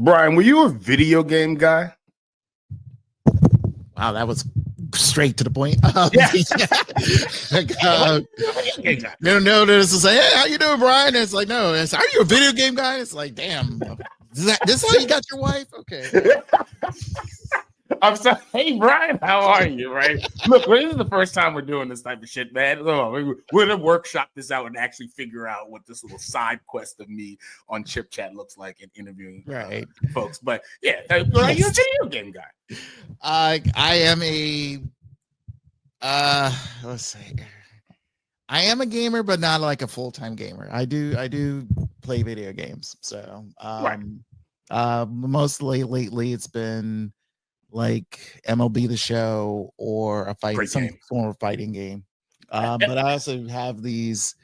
Brian, were you a video game guy? Wow, that was straight to the point. Yeah. No, this is like, hey, how you doing, Brian? It's like, no, it's, are you a video game guy? It's like, damn, this how you got your wife? Okay. I'm sorry. Hey, Brian, how are you? Right? Look, this is the first time we're doing this type of shit, man. We're gonna workshop this out and actually figure out what this little side quest of me on ChipChat looks like in interviewing folks. But yeah, are you a video game guy? I am a let's see. I am a gamer, but not like a full-time gamer. I do play video games. So mostly lately it's been like MLB The Show or some form of fighting game. But I also have these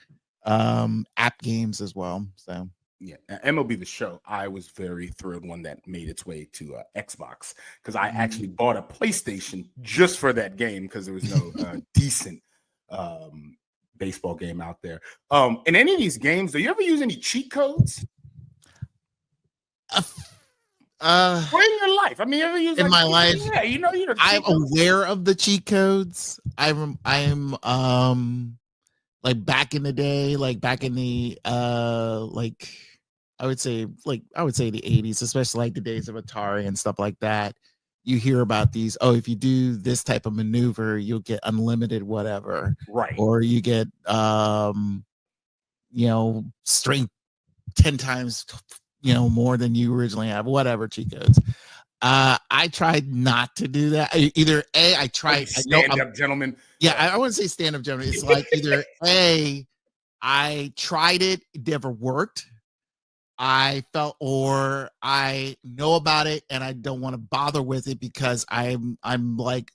app games as well. So yeah, MLB The Show, I was very thrilled when that made its way to Xbox, because I actually bought a PlayStation just for that game, because there was no decent baseball game out there. In any of these games, do you ever use any cheat codes? Or in your life? I mean, ever use in my life? Yeah, I'm aware of the cheat codes. I'm like back in the day, like back in the like I would say the 80s, especially like the days of Atari and stuff like that. You hear about these, if you do this type of maneuver, you'll get unlimited whatever. Right. Or you get strength 10 times more than you originally have, whatever cheat codes. I tried not to do that. Either I tried stand-up gentleman. Yeah, I wouldn't say stand-up gentleman. It's like either I tried it never worked. I felt, or I know about it and I don't want to bother with it because I'm like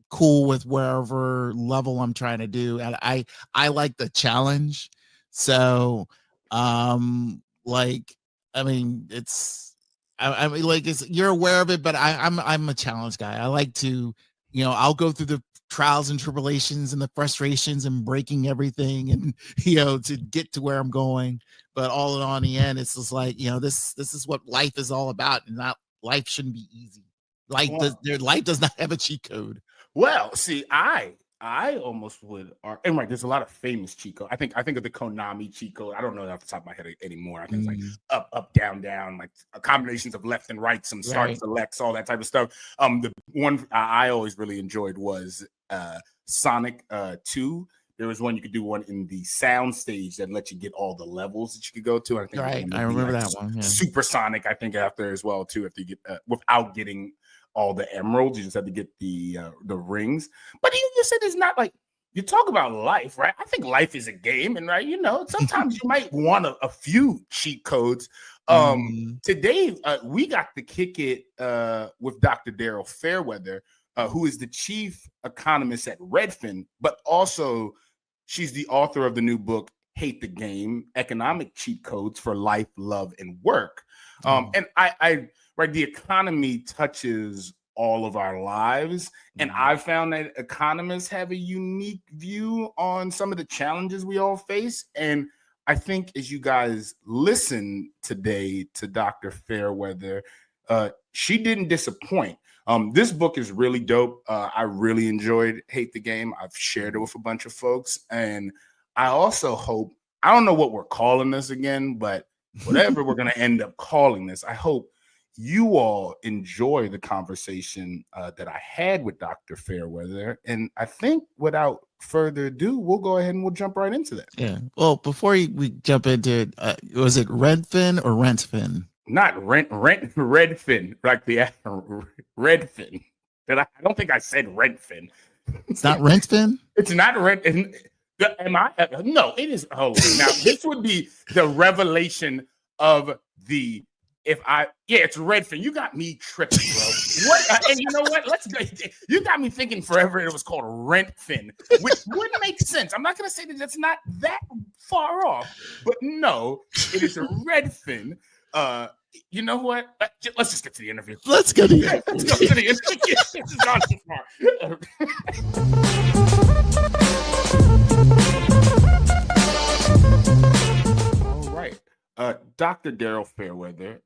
cool with wherever level I'm trying to do, and I like the challenge. So like, I mean, I mean, like, you're aware of it, but I'm a challenge guy. I like to, I'll go through the trials and tribulations and the frustrations and breaking everything and, to get to where I'm going. But all in all, in the end, it's just like, this is what life is all about, and life shouldn't be easy. Life does not have a cheat code. Well, see, I almost would, and right, there's a lot of famous cheat code. I think of the Konami cheat code. I don't know that off the top of my head anymore. I think it's like up, down, like combinations of left and right, some start selects, all that type of stuff. The one I always really enjoyed was Sonic 2. There was one you could do one in the sound stage that let you get all the levels that you could go to. I think I remember that one. Yeah. Supersonic, I think, after as well too. If you get without getting all the emeralds, you just have to get the rings. But you said it's not like, you talk about life, right? I think life is a game, and right, sometimes you might want a few cheat codes. Today we got to kick it with Dr. Daryl Fairweather, who is the chief economist at Redfin, but also she's the author of the new book Hate the Game: Economic Cheat Codes for Life, Love, and Work. And I the economy touches all of our lives, and I've found that economists have a unique view on some of the challenges we all face. And I think as you guys listen today to Dr. Fairweather, she didn't disappoint. This book is really dope. I really enjoyed Hate the Game. I've shared it with a bunch of folks, and I also hope, I don't know what we're calling this again, but whatever we're going to end up calling this, I hope you all enjoy the conversation that I had with Dr. Fairweather. And I think without further ado, we'll go ahead and we'll jump right into that. Yeah. Well, before we jump into it, was it Redfin or Rentfin? Not Redfin, like the Redfin. I don't think I said Redfin. It's not Rentfin? It's not Redfin. Am I? No, it is. Oh, now this would be the revelation of the. It's Redfin. You got me tripping, bro. What? And you know what? Let's go. You got me thinking forever it was called Rentfin, which wouldn't make sense. I'm not going to say that that's not that far off, but no, it is a Redfin. You know what? Let's just get to the interview. Let's go to the interview. Let's go to the interview. This is gone too far. All right. Dr. Daryl Fairweather,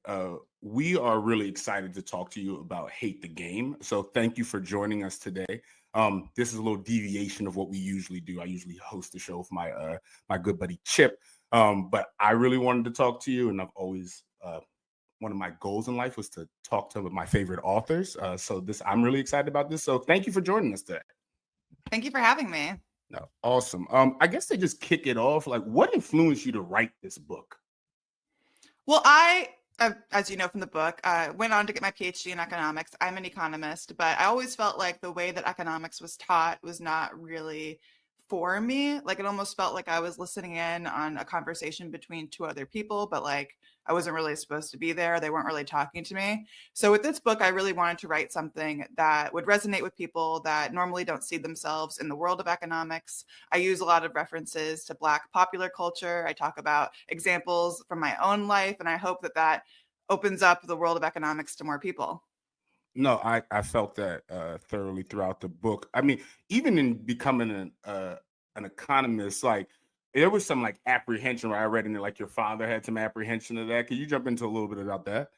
we are really excited to talk to you about Hate the Game. So thank you for joining us today. This is a little deviation of what we usually do. I usually host the show with my good buddy Chip, but I really wanted to talk to you, and I've always one of my goals in life was to talk to my favorite authors. So I'm really excited about this. So thank you for joining us today. Thank you for having me. No, awesome. I guess to just kick it off, like, what influenced you to write this book? Well, I, as you know from the book, went on to get my PhD in economics. I'm an economist, but I always felt like the way that economics was taught was not really for me. Like it almost felt like I was listening in on a conversation between two other people, but like I wasn't really supposed to be there. They weren't really talking to me. So with this book, I really wanted to write something that would resonate with people that normally don't see themselves in the world of economics. I use a lot of references to Black popular culture. I talk about examples from my own life, and I hope that that opens up the world of economics to more people. No, I felt that thoroughly throughout the book. I mean, even in becoming an economist, like there was some like apprehension where I read in it, like your father had some apprehension of that. Could you jump into a little bit about that?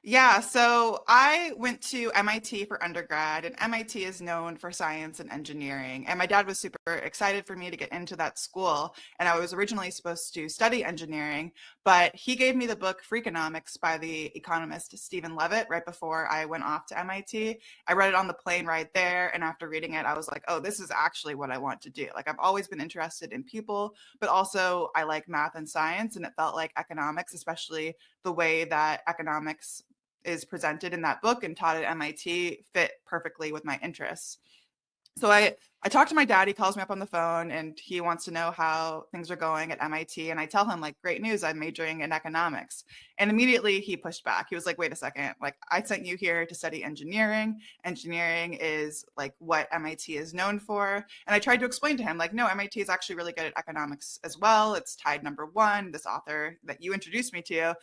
Yeah, so I went to MIT for undergrad, and MIT is known for science and engineering. And my dad was super excited for me to get into that school. And I was originally supposed to study engineering, but he gave me the book Freakonomics by the economist Stephen Levitt right before I went off to MIT. I read it on the plane right there. And after reading it, I was like, oh, this is actually what I want to do. Like, I've always been interested in people, but also I like math and science. And it felt like economics, especially the way that economics is presented in that book and taught at MIT, fit perfectly with my interests. So I talked to my dad. He calls me up on the phone and he wants to know how things are going at MIT. And I tell him, like, great news, I'm majoring in economics. And immediately he pushed back. He was like, wait a second, like, I sent you here to study engineering. Engineering is like what MIT is known for. And I tried to explain to him, like, no, MIT is actually really good at economics as well. It's tied #1. This author that you introduced me to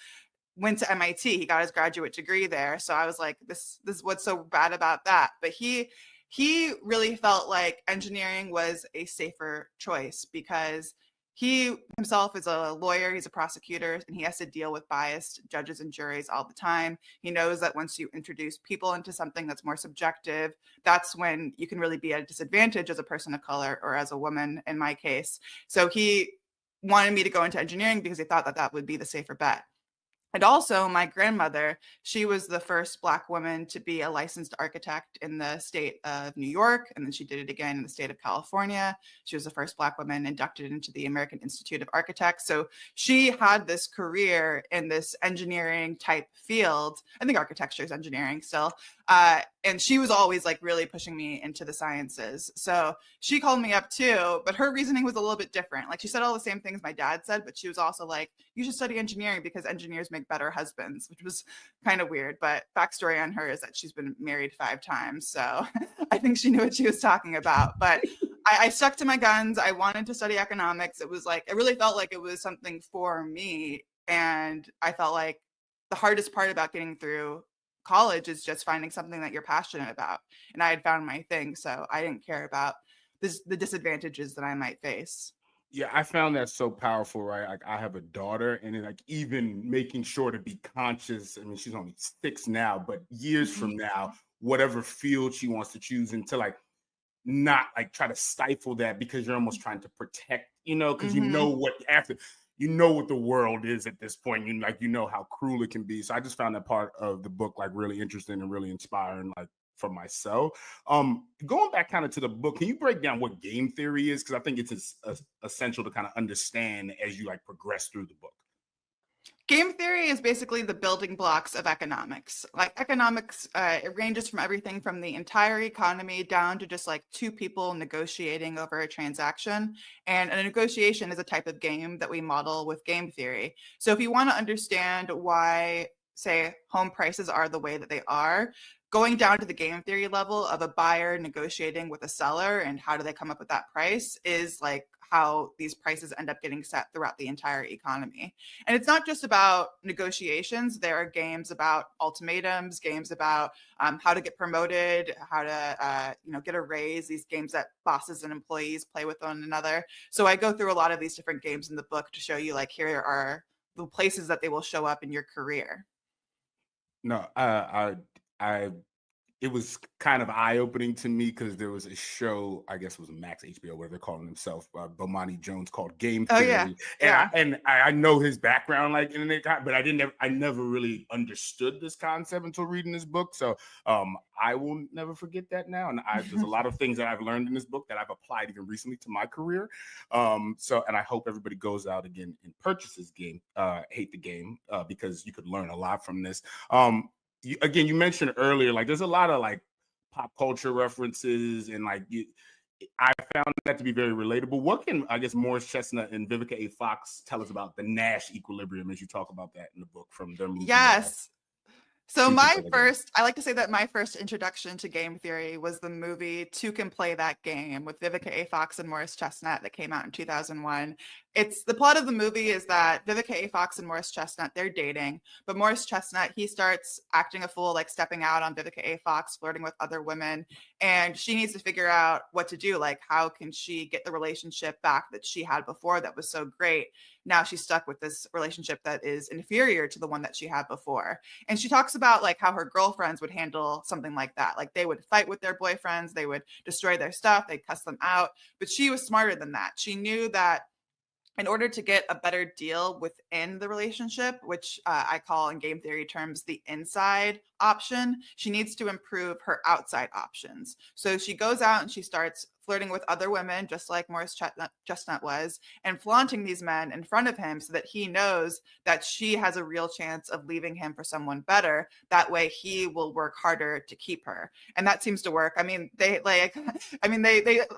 went to MIT. He got his graduate degree there. So I was like, this is what's so bad about that. But he really felt like engineering was a safer choice because he himself is a lawyer, he's a prosecutor, and he has to deal with biased judges and juries all the time. He knows that once you introduce people into something that's more subjective, that's when you can really be at a disadvantage as a person of color or as a woman in my case. So he wanted me to go into engineering because he thought that that would be the safer bet. And also my grandmother, she was the first Black woman to be a licensed architect in the state of New York. And then she did it again in the state of California. She was the first Black woman inducted into the American Institute of Architects. So she had this career in this engineering type field. I think architecture is engineering still. And she was always like really pushing me into the sciences. So she called me up too, but her reasoning was a little bit different. Like she said all the same things my dad said, but she was also like, you should study engineering because engineers make better husbands, which was kind of weird. But backstory on her is that she's been married 5 times. So I think she knew what she was talking about. But I stuck to my guns. I wanted to study economics. It was like, it really felt like it was something for me. And I felt like the hardest part about getting through college is just finding something that you're passionate about. And I had found my thing. So I didn't care about the disadvantages that I might face. Yeah, I found that so powerful, right? Like I have a daughter, and then like even making sure to be conscious. I mean, she's only 6 now, but years from now, whatever field she wants to choose, and to like not like try to stifle that because you're almost trying to protect, because you know what after you know what the world is at this point. You know how cruel it can be. So I just found that part of the book like really interesting and really inspiring, like for myself. Going back kind of to the book, can you break down what game theory is? Because I think it's essential to kind of understand as you like progress through the book. Game theory is basically the building blocks of economics. Like economics, it ranges from everything from the entire economy down to just like 2 people negotiating over a transaction. And a negotiation is a type of game that we model with game theory. So if you want to understand why, say, home prices are the way that they are, going down to the game theory level of a buyer negotiating with a seller and how do they come up with that price is like how these prices end up getting set throughout the entire economy. And it's not just about negotiations. There are games about ultimatums, games about how to get promoted, how to get a raise, these games that bosses and employees play with one another. So I go through a lot of these different games in the book to show you like here are the places that they will show up in your career. No, I it was kind of eye-opening to me because there was a show, I guess it was Max HBO, where they're calling themselves Bomani Jones, called Game Oh yeah, Theory, yeah. and I know his background, like in it, but I never really understood this concept until reading this book. So I will never forget that now, and there's a lot of things that I've learned in this book that I've applied even recently to my career. So, and I hope everybody goes out again and purchases Hate the Game, because you could learn a lot from this. You mentioned earlier, like there's a lot of like pop culture references, and like I found that to be very relatable. What can, I guess, Morris Chestnut and Vivica A. Fox tell us about the Nash equilibrium, as you talk about that in the book from their movie? Yes. So ChipChat June. I like to say that my first introduction to game theory was the movie Two Can Play That Game with Vivica A. Fox and Morris Chestnut that came out in 2001. It's the plot of the movie is that Vivica A. Fox and Morris Chestnut, they're dating, but Morris Chestnut, he starts acting a fool, like stepping out on Vivica A. Fox, flirting with other women, and she needs to figure out what to do. Like, how can she get the relationship back that she had before that was so great? Now she's stuck with this relationship that is inferior to the one that she had before. And she talks about like how her girlfriends would handle something like that. Like they would fight with their boyfriends, they would destroy their stuff, they'd cuss them out. But she was smarter than that. She knew that in order to get a better deal within the relationship, which I call in game theory terms the inside option, she needs to improve her outside options. So she goes out and she starts flirting with other women, just like Morris Chestnut was, and flaunting these men in front of him so that he knows that she has a real chance of leaving him for someone better. That way he will work harder to keep her. And that seems to work. I mean, they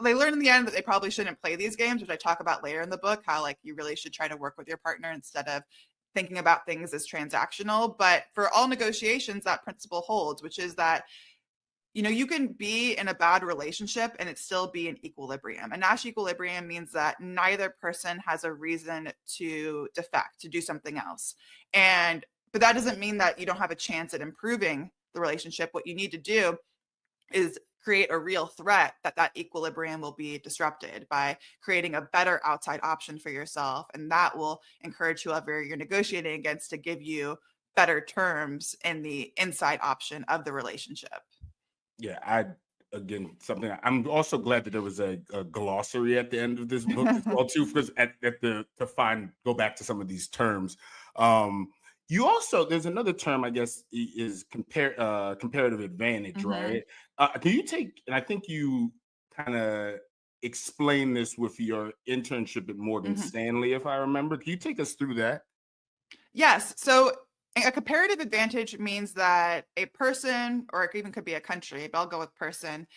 learn in the end that they probably shouldn't play these games, which I talk about later in the book, how like you really should try to work with your partner instead of thinking about things as transactional. But for all negotiations, that principle holds, which is that you can be in a bad relationship and it still be in equilibrium. And Nash equilibrium means that neither person has a reason to defect, to do something else. But that doesn't mean that you don't have a chance at improving the relationship. What you need to do is create a real threat that equilibrium will be disrupted by creating a better outside option for yourself. And that will encourage whoever you're negotiating against to give you better terms in the inside option of the relationship. Yeah, I'm also glad that there was a glossary at the end of this book as well too, because go back to some of these terms. You also, there's another term, I guess, is comparative advantage, right? Can you and I think you kind of explain this with your internship at Morgan Stanley, if I remember. Can you take us through that? Yes. So a comparative advantage means that a person, or it even could be a country, but I'll go with person,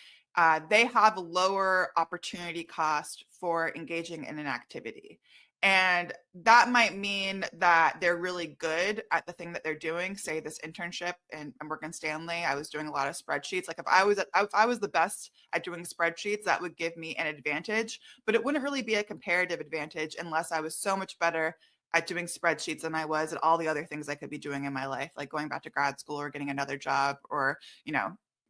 they have a lower opportunity cost for engaging in an activity. And that might mean that they're really good at the thing that they're doing. Say this internship in Morgan Stanley, I was doing a lot of spreadsheets. Like if I was the best at doing spreadsheets, that would give me an advantage, but it wouldn't really be a comparative advantage unless I was so much better at doing spreadsheets than I was at all the other things I could be doing in my life, like going back to grad school or getting another job or,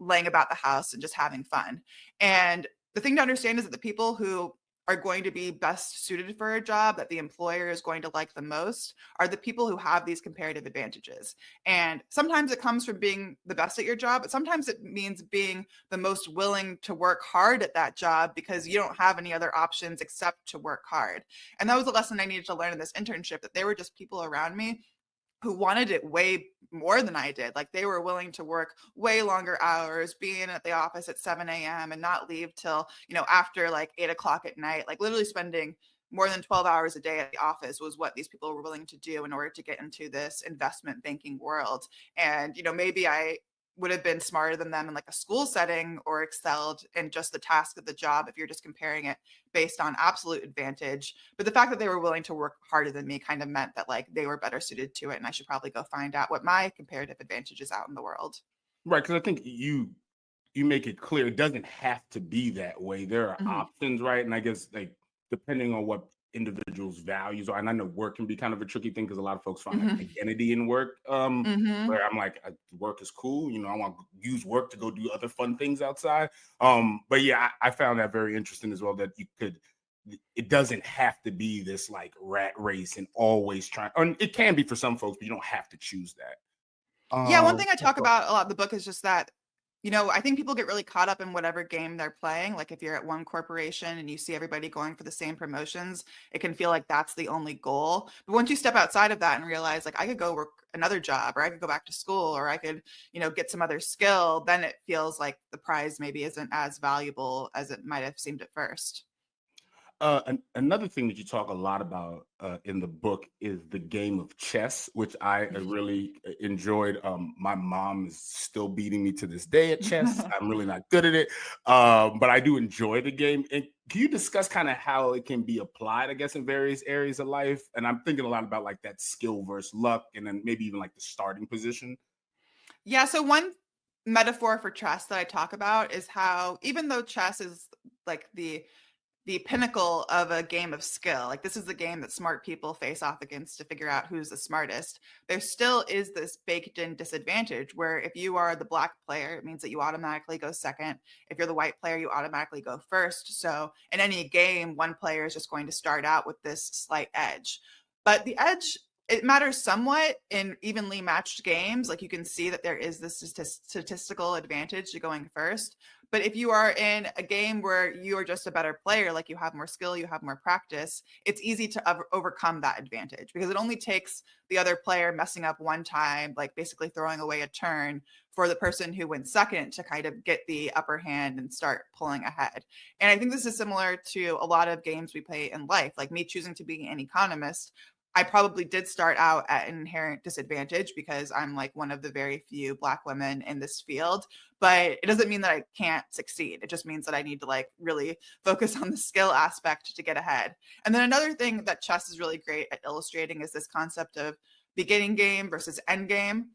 laying about the house and just having fun. And the thing to understand is that the people who are going to be best suited for a job that the employer is going to like the most are the people who have these comparative advantages. And sometimes it comes from being the best at your job, but sometimes it means being the most willing to work hard at that job because you don't have any other options except to work hard. And that was a lesson I needed to learn in this internship, that there were just people around me who wanted it way more than I did. Like they were willing to work way longer hours, being at the office at 7 a.m. and not leave till, after like 8 o'clock at night, like literally spending more than 12 hours a day at the office was what these people were willing to do in order to get into this investment banking world. And, maybe I would have been smarter than them in like a school setting or excelled in just the task of the job if you're just comparing it based on absolute advantage. But the fact that they were willing to work harder than me kind of meant that like they were better suited to it, and I should probably go find out what my comparative advantage is out in the world. Right, because I think you make it clear it doesn't have to be that way. There are options, right? And I guess like depending on what individuals' values are, and I know work can be kind of a tricky thing because a lot of folks find like identity in work. Where I'm like, work is cool, I want to use work to go do other fun things outside. But yeah, I found that very interesting as well, that you could it doesn't have to be this like rat race and always trying. And it can be for some folks, but you don't have to choose that. Yeah, one thing I talk about a lot in the book is just that, I think people get really caught up in whatever game they're playing. Like if you're at one corporation and you see everybody going for the same promotions, it can feel like that's the only goal. But once you step outside of that and realize like I could go work another job, or I could go back to school, or I could, get some other skill, then it feels like the prize maybe isn't as valuable as it might have seemed at first. Another thing that you talk a lot about in the book is the game of chess, which I really enjoyed. My mom is still beating me to this day at chess. I'm really not good at it, but I do enjoy the game. And can you discuss kind of how it can be applied, I guess, in various areas of life? And I'm thinking a lot about like that skill versus luck, and then maybe even like the starting position. Yeah, so one metaphor for chess that I talk about is how even though chess is like the pinnacle of a game of skill, like this is the game that smart people face off against to figure out who's the smartest, there still is this baked in disadvantage where if you are the black player, it means that you automatically go second. If you're the white player, you automatically go first. So in any game, one player is just going to start out with this slight edge. But the edge, it matters somewhat in evenly matched games. Like you can see that there is this statistical advantage to going first. But if you are in a game where you are just a better player, like you have more skill, you have more practice, it's easy to overcome that advantage because it only takes the other player messing up one time, like basically throwing away a turn, for the person who went second to kind of get the upper hand and start pulling ahead. And I think this is similar to a lot of games we play in life, like me choosing to be an economist. I probably did start out at an inherent disadvantage because I'm like one of the very few Black women in this field, but it doesn't mean that I can't succeed. It just means that I need to like really focus on the skill aspect to get ahead. And then another thing that chess is really great at illustrating is this concept of beginning game versus end game.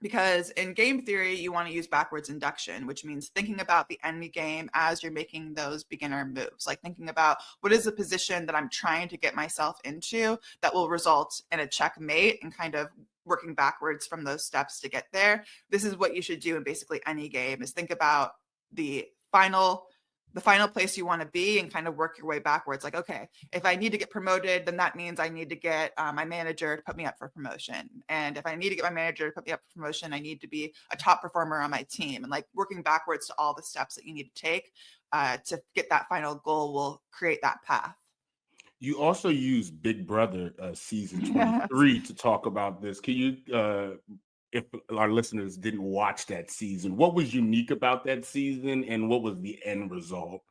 Because in game theory, you want to use backwards induction, which means thinking about the end game as you're making those beginner moves, like thinking about what is the position that I'm trying to get myself into that will result in a checkmate, and kind of working backwards from those steps to get there. This is what you should do in basically any game, is think about the final place you want to be and kind of work your way backwards. Like, okay, if I need to get promoted, then that means I need to get my manager to put me up for promotion. And if I need to get my manager to put me up for promotion, I need to be a top performer on my team. And like working backwards to all the steps that you need to take to get that final goal will create that path. You also use Big Brother season 23 to talk about this. Can you, if our listeners didn't watch that season, what was unique about that season and what was the end result?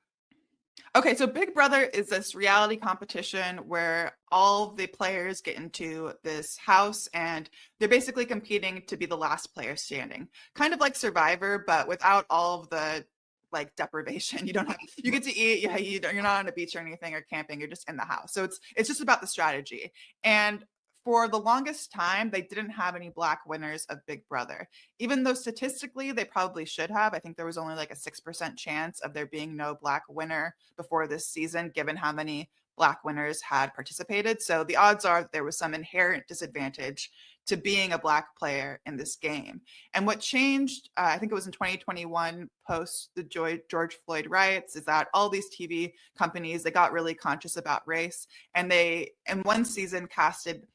Okay, so Big Brother is this reality competition where all the players get into this house and they're basically competing to be the last player standing. Kind of like Survivor, but without all of the like deprivation. You get to eat, you're not on a beach or anything or camping, you're just in the house. So it's just about the strategy. And for the longest time, they didn't have any Black winners of Big Brother, even though statistically they probably should have. I think there was only like a 6% chance of there being no Black winner before this season, given how many Black winners had participated. So the odds are that there was some inherent disadvantage to being a Black player in this game. And what changed, I think it was in 2021, post the George Floyd riots, is that all these TV companies, they got really conscious about race. And they, in one season, casted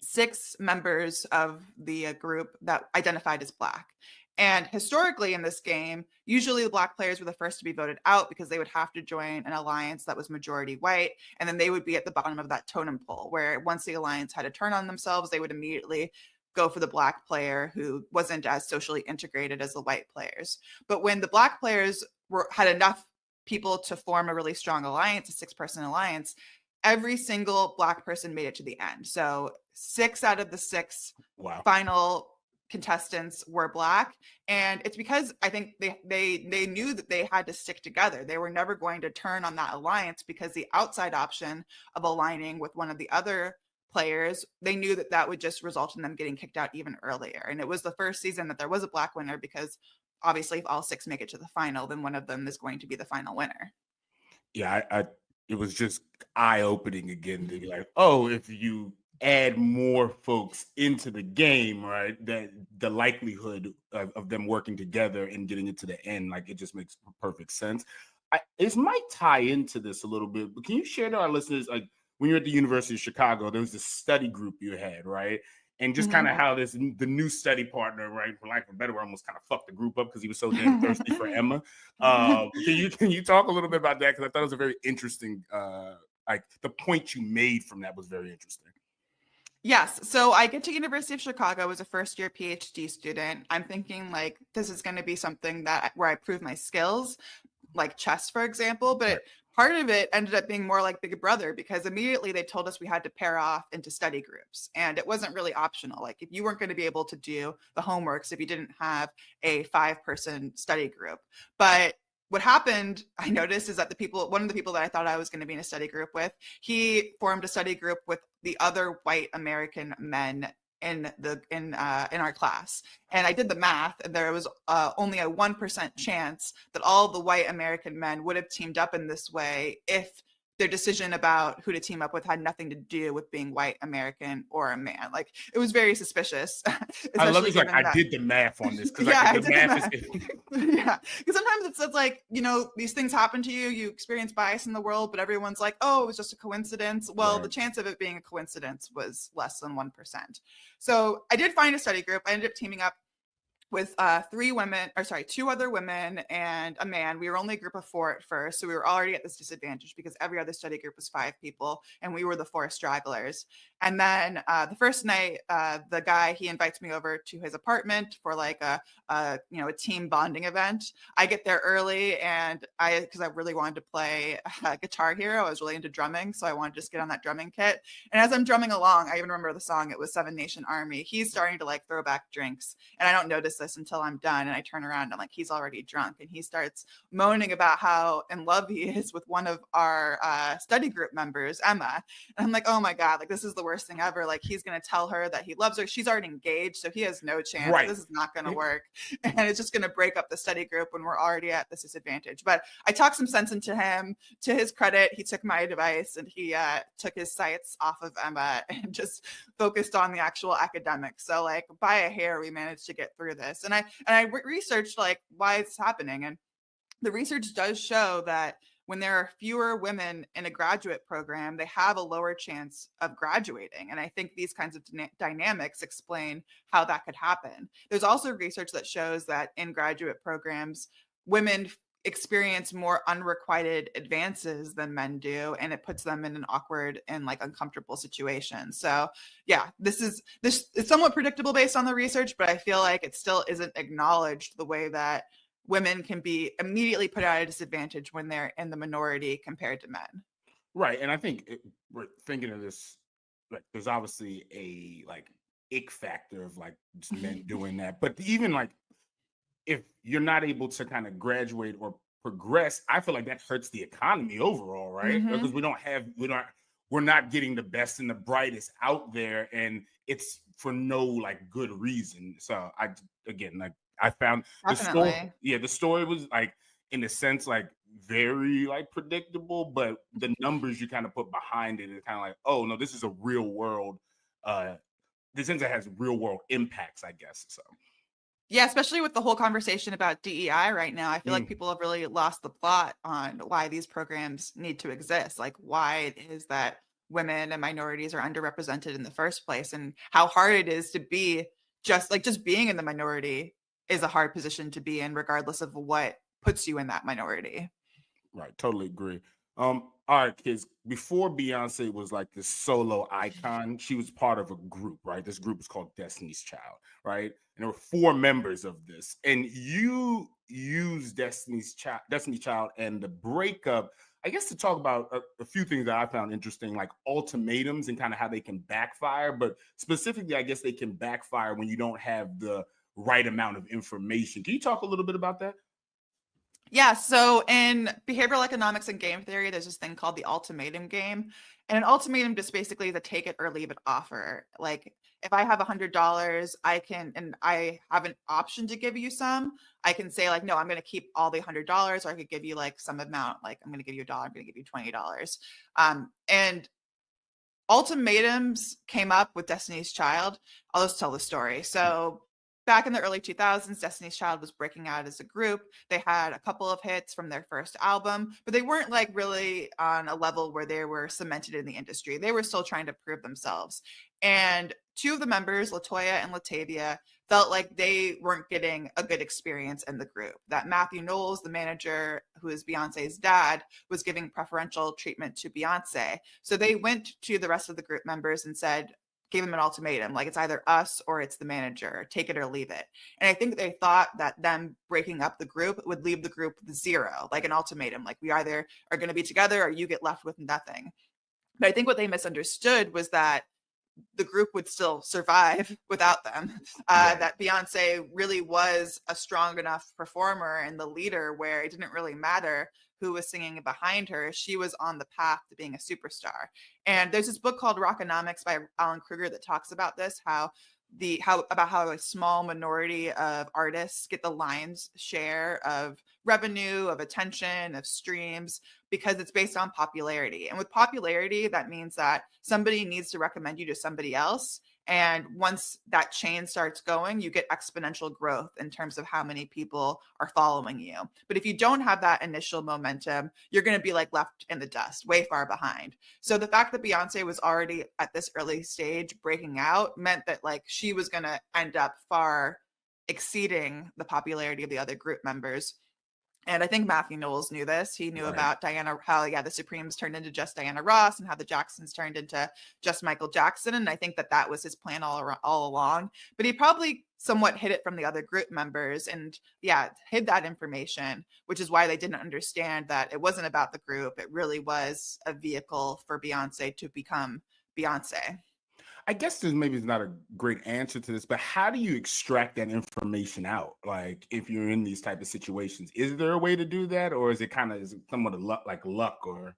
6 members of the group that identified as Black. And historically in this game, usually the Black players were the first to be voted out because they would have to join an alliance that was majority white. And then they would be at the bottom of that totem pole, where once the alliance had a turn on themselves, they would immediately go for the Black player who wasn't as socially integrated as the white players. But when the Black players had enough people to form a really strong alliance, a 6-person alliance, every single Black person made it to the end. So 6 out of the 6 final contestants were Black. And it's because I think they knew that they had to stick together. They were never going to turn on that alliance, because the outside option of aligning with one of the other players, they knew that that would just result in them getting kicked out even earlier. And it was the first season that there was a Black winner, because obviously if all 6 make it to the final, then one of them is going to be the final winner. Yeah, it was just eye-opening again to be like, oh, if you add more folks into the game, right, that the likelihood of them working together and getting it to the end, like, it just makes perfect sense. this might tie into this a little bit, but can you share to our listeners, like when you're at the University of Chicago, there was this study group you had, right? And just kind of how the new study partner, right, for lack of a better word, almost kind of fucked the group up because he was so damn thirsty for Emma. Can you talk a little bit about that? Because I thought it was a very interesting, like the point you made from that was very interesting. Yes. So I get to University of Chicago as a first year PhD student. I'm thinking like this is going to be something where I prove my skills, like chess, for example. But part of it ended up being more like Big Brother, because immediately they told us we had to pair off into study groups, and it wasn't really optional. Like if you weren't going to be able to do the homeworks if you didn't have a 5-person study group. But what happened, I noticed, is that one of the people that I thought I was going to be in a study group with, he formed a study group with the other white American men in our class. And I did the math, and there was only a 1% chance that all the white American men would have teamed up in this way if their decision about who to team up with had nothing to do with being white American or a man. Like, it was very suspicious. I love it. Like, I did the math on this because I did the math. Yeah, because sometimes it's like, these things happen to you, you experience bias in the world, but everyone's like, oh, it was just a coincidence. Well, the chance of it being a coincidence was less than 1%. So I did find a study group. I ended up teaming up with two other women and a man. We were only a group of 4 at first, so we were already at this disadvantage because every other study group was 5 people, and we were the 4 stragglers. And then the first night, the guy, he invites me over to his apartment for like a team bonding event. I get there early, and because I really wanted to play Guitar Hero, I was really into drumming, so I wanted to just get on that drumming kit. And as I'm drumming along, I even remember the song. It was Seven Nation Army. He's starting to like throw back drinks, and I don't notice this until I'm done, and I turn around and I'm like, he's already drunk, and he starts moaning about how in love he is with one of our study group members, Emma. And I'm like, oh my god, like this is the worst thing ever. Like he's gonna tell her that he loves her. She's already engaged, so he has no chance. Right. This is not gonna work, and it's just gonna break up the study group when we're already at this disadvantage. But I talked some sense into him. To his credit, he took my advice, and he took his sights off of Emma and just focused on the actual academics. So like by a hair, we managed to get through this. And I researched like why it's happening, and the research does show that when there are fewer women in a graduate program, they have a lower chance of graduating. And I think these kinds of dynamics explain how that could happen. There's also research that shows that in graduate programs, women experience more unrequited advances than men do, and it puts them in an awkward and like uncomfortable situation. So yeah, this is somewhat predictable based on the research, but I feel like it still isn't acknowledged the way that women can be immediately put at a disadvantage when they're in the minority compared to men. Right. And I think we're thinking of this, like there's obviously a like ick factor of like just men doing that, but even like if you're not able to kind of graduate or progress, I feel like that hurts the economy overall, right? Because we're not getting the best and the brightest out there, and it's for no like good reason. So I found the story was like in a sense like very like predictable, but the numbers you kind of put behind it is kind of like, oh no, this is a real world this sense it has real world impacts, I guess. So yeah, especially with the whole conversation about DEI right now, I feel like people have really lost the plot on why these programs need to exist, like why it is that women and minorities are underrepresented in the first place, and how hard it is to be just being in the minority is a hard position to be in, regardless of what puts you in that minority. Right, totally agree. All right, kids. Before Beyonce was like this solo icon, she was part of a group, right? This group is called Destiny's Child, right? And there were 4 members of this. And you used Destiny's Child and the breakup, I guess, to talk about a few things that I found interesting, like ultimatums and kind of how they can backfire. But specifically, I guess they can backfire when you don't have the right amount of information. Can you talk a little bit about that? Yeah, so in behavioral economics and game theory, there's this thing called the ultimatum game. And an ultimatum just basically is a take it or leave it offer. Like if I have $100, and I have an option to give you some, I can say like, no, I'm going to keep all the $100, or I could give you like some amount, like I'm going to give you $1, I'm going to give you $20. And ultimatums came up with Destiny's Child. I'll just tell the story. So back in the early 2000s, Destiny's Child was breaking out as a group. They had a couple of hits from their first album, but they weren't like really on a level where they were cemented in the industry. They were still trying to prove themselves. And two of the members, Latoya and Latavia, felt like they weren't getting a good experience in the group. That Matthew Knowles, the manager, who is Beyonce's dad, was giving preferential treatment to Beyonce. So they went to the rest of the group members and gave them an ultimatum, like it's either us or it's the manager, take it or leave it. And I think they thought that them breaking up the group would leave the group with zero, like an ultimatum, like we either are going to be together or you get left with nothing. But I think what they misunderstood was that the group would still survive without them. That Beyonce really was a strong enough performer and the leader where it didn't really matter who was singing behind her. She was on the path to being a superstar. And there's this book called Rockonomics by Alan Kruger that talks about this, how a small minority of artists get the lion's share of revenue, of attention, of streams, because it's based on popularity. And with popularity, that means that somebody needs to recommend you to somebody else. And once that chain starts going, you get exponential growth in terms of how many people are following you. But if you don't have that initial momentum, you're going to be like left in the dust, way far behind. So the fact that Beyonce was already at this early stage breaking out meant that like she was going to end up far exceeding the popularity of the other group members. And I think Matthew Knowles knew this. He knew about Diana, how the Supremes turned into just Diana Ross and how the Jacksons turned into just Michael Jackson. And I think that was his plan all along. But he probably somewhat hid it from the other group members and hid that information, which is why they didn't understand that it wasn't about the group. It really was a vehicle for Beyonce to become Beyonce. I guess there's not a great answer to this, but how do you extract that information out? Like if you're in these type of situations, is there a way to do that, or is it somewhat of luck or?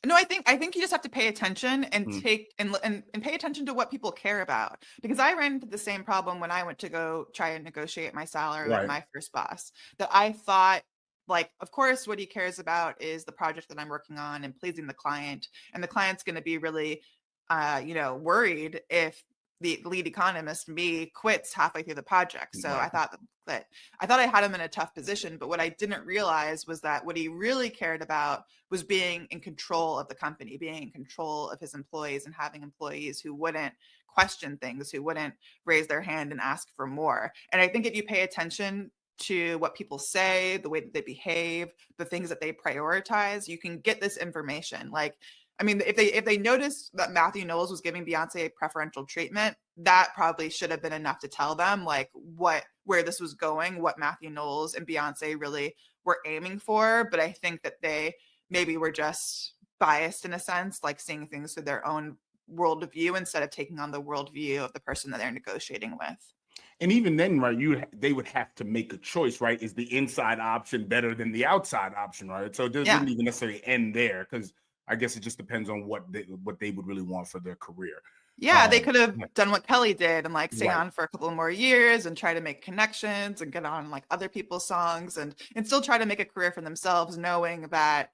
No, I think you just have to pay attention and take and pay attention to what people care about. Because I ran into the same problem when I went to go try and negotiate my salary with my first boss. That I thought, like, of course, what he cares about is the project that I'm working on and pleasing the client, and the client's going to be really worried if the lead economist, me, quits halfway through the project. So I thought I had him in a tough position, but what I didn't realize was that what he really cared about was being in control of the company, being in control of his employees, and having employees who wouldn't question things, who wouldn't raise their hand and ask for more. And I think if you pay attention to what people say, the way that they behave, the things that they prioritize, you can get this information. Like, I mean, if they noticed that Matthew Knowles was giving Beyonce preferential treatment, that probably should have been enough to tell them like where this was going, what Matthew Knowles and Beyonce really were aiming for. But I think that they maybe were just biased in a sense, like seeing things through their own worldview instead of taking on the worldview of the person that they're negotiating with. And even then, right, they would have to make a choice, right? Is the inside option better than the outside option, right? So it doesn't even necessarily end there, because I guess it just depends on what they would really want for their career. Yeah, they could have done what Kelly did and like stay on for a couple more years and try to make connections and get on like other people's songs and still try to make a career for themselves, knowing that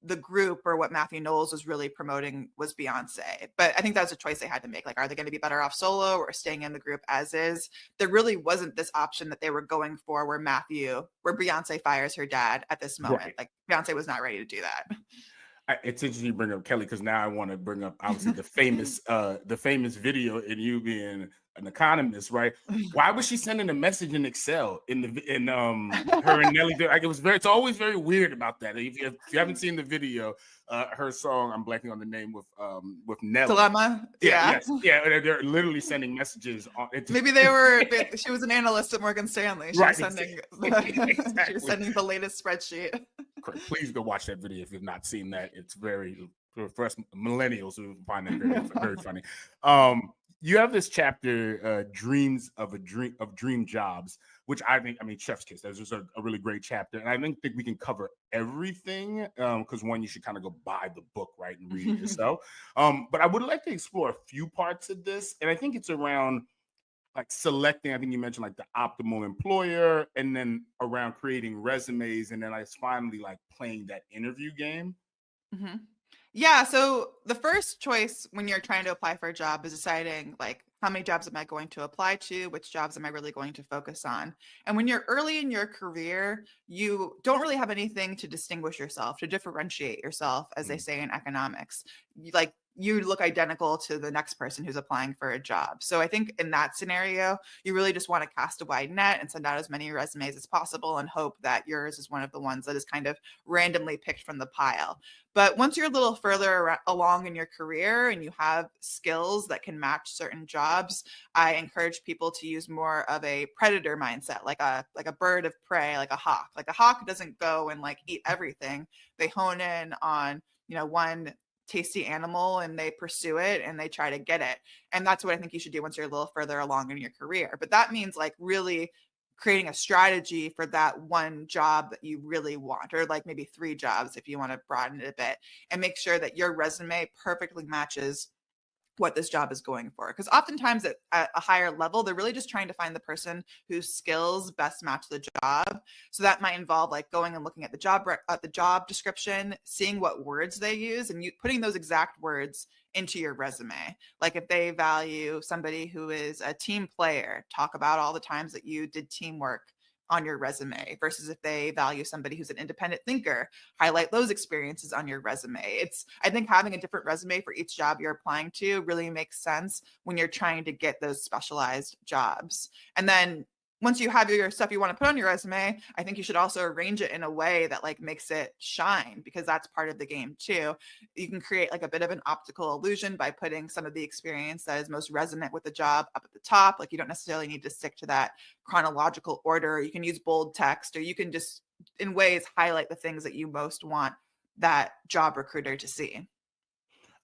the group or what Matthew Knowles was really promoting was Beyonce. But I think that was a choice they had to make. Like, are they going to be better off solo or staying in the group as is? There really wasn't this option that they were going for where Beyonce fires her dad at this moment. Right. Like, Beyonce was not ready to do that. It's interesting you bring up Kelly, because now I want to bring up obviously the famous video in you being an economist, right? Why was she sending a message in Excel in her and Nelly? Like, it's always very weird about that. If you haven't seen the video, her song, I'm blanking on the name, with Nelly. Dilemma. They're literally sending messages on. Maybe she was an analyst at Morgan Stanley. She was sending she was sending the latest spreadsheet. Please go watch that video if you've not seen that. It's very, for us millennials who find that very, very funny. You have this chapter, Dreams of Dream Jobs, which I mean, chef's kiss. That's just a really great chapter. And I don't think we can cover everything, because one, you should kind of go buy the book, right, and read it yourself. But I would like to explore a few parts of this. And I think it's around like selecting, I think you mentioned like the optimal employer, and then around creating resumes, and then finally like playing that interview game. Mm-hmm. Yeah. So the first choice when you're trying to apply for a job is deciding like How many jobs am I going to apply to? Which jobs am I really going to focus on? And when you're early in your career, you don't really have anything to distinguish yourself, to differentiate yourself, as they say in economics. You look identical to the next person who's applying for a job. So I think in that scenario, you really just want to cast a wide net and send out as many resumes as possible and hope that yours is one of the ones that is kind of randomly picked from the pile. But once you're a little further along in your career and you have skills that can match certain jobs, I encourage people to use more of a predator mindset, like a bird of prey, like a hawk. Like a hawk doesn't go and like eat everything. They hone in on, one tasty animal and they pursue it and they try to get it. And that's what I think you should do once you're a little further along in your career. But that means like really creating a strategy for that one job that you really want, or like maybe 3 jobs if you want to broaden it a bit, and make sure that your resume perfectly matches what this job is going for. Because oftentimes at a higher level, they're really just trying to find the person whose skills best match the job. So that might involve like going and looking at the job description, seeing what words they use, and you putting those exact words into your resume. Like if they value somebody who is a team player, talk about all the times that you did teamwork on your resume, versus if they value somebody who's an independent thinker, highlight those experiences on your resume. I think having a different resume for each job you're applying to really makes sense when you're trying to get those specialized jobs. And then once you have your stuff you want to put on your resume, I think you should also arrange it in a way that like makes it shine, because that's part of the game too. You can create like a bit of an optical illusion by putting some of the experience that is most resonant with the job up at the top. Like you don't necessarily need to stick to that chronological order. You can use bold text, or you can just in ways highlight the things that you most want that job recruiter to see.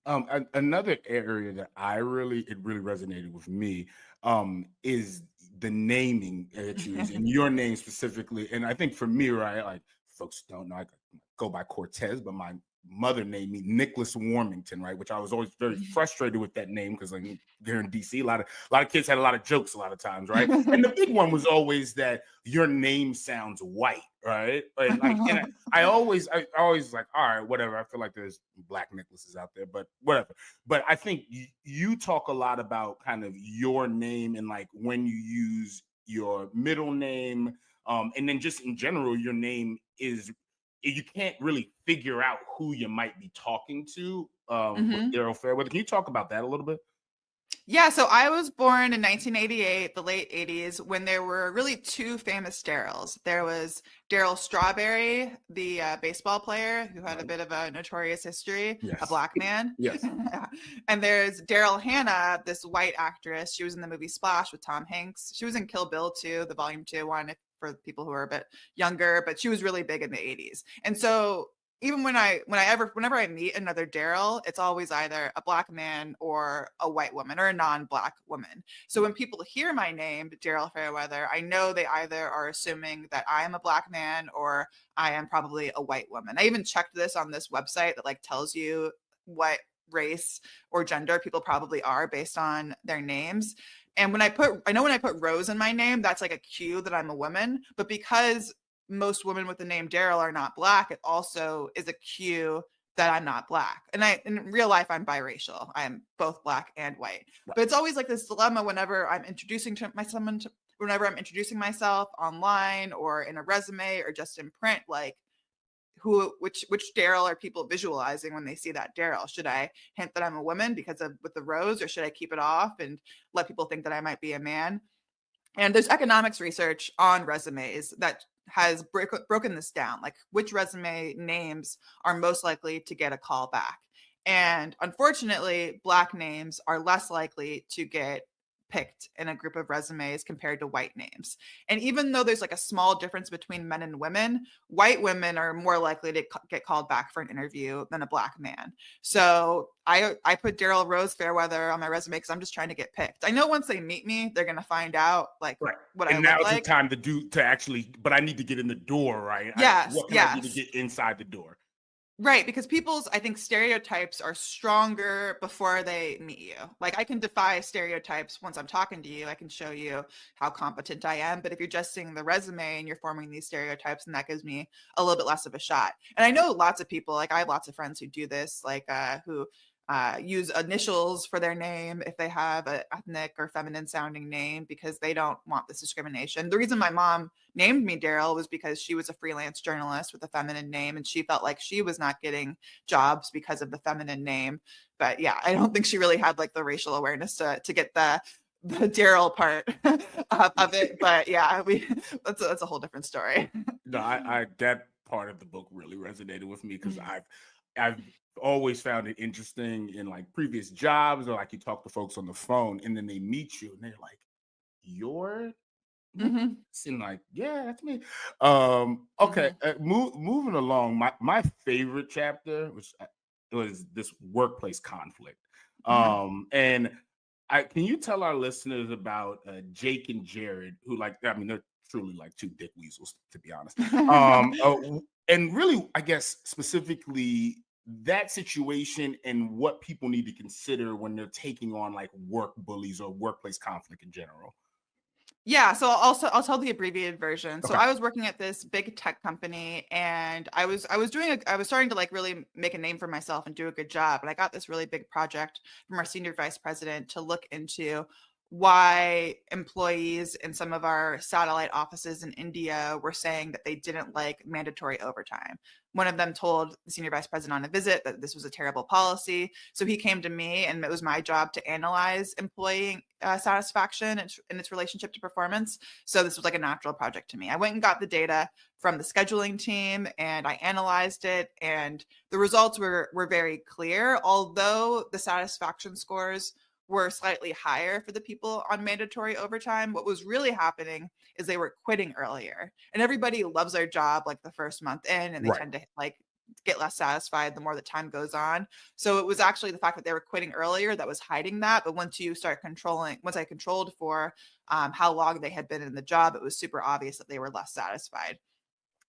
Another area that it really resonated with me is the naming that you use, and your name specifically. And I think for me, right, like folks don't know, I go by Cortez, but my mother named me Nicholas Warmington, right? Which I was always very frustrated with that name, because like here in DC, a lot of kids had a lot of jokes a lot of times, right? And the big one was always that your name sounds white, right? And like, and I always like, all right, whatever. I feel like there's black Nicholases out there, but whatever. But I think you talk a lot about kind of your name and like when you use your middle name, and then just in general, your name is, you can't really figure out who you might be talking to with Daryl Fairweather. Can you talk about that a little bit? Yeah, so I was born in 1988, the late 80s, when there were really 2 famous Daryls. There was Daryl Strawberry, the baseball player who had a bit of a notorious history, a black man. Yes. And there's Daryl Hannah, this white actress. She was in the movie Splash with Tom Hanks. She was in Kill Bill too, the Volume 2 one, for people who are a bit younger, but she was really big in the 80s. And so even whenever I meet another Daryl, it's always either a black man or a white woman or a non-black woman. So when people hear my name, Daryl Fairweather, I know they either are assuming that I am a black man or I am probably a white woman. I even checked this on this website that like tells you what race or gender people probably are based on their names. And when I put Rose in my name, that's like a cue that I'm a woman. But because most women with the name Daryl are not black, it also is a cue that I'm not black. And in real life, I'm biracial. I'm both black and white. Right. But it's always like this dilemma whenever I'm introducing myself online or in a resume or just in print, like which Daryl are people visualizing when they see that Daryl? Should I hint that I'm a woman with the rose, or should I keep it off and let people think that I might be a man? And there's economics research on resumes that has broken this down, like which resume names are most likely to get a call back. And unfortunately, black names are less likely to get picked in a group of resumes compared to white names. And even though there's like a small difference between men and women, white women are more likely to get called back for an interview than a black man. So I put Daryl Rose Fairweather on my resume because I'm just trying to get picked. I know once they meet me, they're going to find out like what I look like. And now it's the time but I need to get in the door, right? Yes. What can I do to get inside the door? Right, because people's, I think, stereotypes are stronger before they meet you. Like I can defy stereotypes once I'm talking to you. I can show you how competent I am. But if you're just seeing the resume and you're forming these stereotypes, and that gives me a little bit less of a shot. And I know lots of people, like I have lots of friends who do this, like who use initials for their name if they have an ethnic or feminine sounding name, because they don't want this discrimination. The reason my mom named me Daryl was because she was a freelance journalist with a feminine name, and she felt like she was not getting jobs because of the feminine name. But yeah, I don't think she really had like the racial awareness to get the Daryl part of it. But yeah, that's a whole different story. No, I that part of the book really resonated with me because I've always found it interesting in like previous jobs, or like you talk to folks on the phone and then they meet you and they're like, "You're," Mm-hmm. and like, "Yeah, that's me." Okay, moving along. My favorite chapter, which was this workplace conflict. And can you tell our listeners about Jake and Jared, who they're truly like two dick weasels, to be honest. And really, I guess specifically that situation and what people need to consider when they're taking on like work bullies or workplace conflict in general. Yeah, so I'll tell the abbreviated version. So Okay. I was working at this big tech company, and I was starting to like really make a name for myself and do a good job. And I got this really big project from our senior vice president to look into why employees in some of our satellite offices in India were saying that they didn't like mandatory overtime. One of them told the senior vice president on a visit that this was a terrible policy. So he came to me, and it was my job to analyze employee satisfaction and its relationship to performance. So this was like a natural project to me. I went and got the data from the scheduling team, and I analyzed it, and the results were very clear. Although the satisfaction scores were slightly higher for the people on mandatory overtime, what was really happening is they were quitting earlier. And everybody loves their job like the first month in, and they tend to like get less satisfied the more the time goes on. So it was actually the fact that they were quitting earlier that was hiding that. But once I controlled for how long they had been in the job, it was super obvious that they were less satisfied.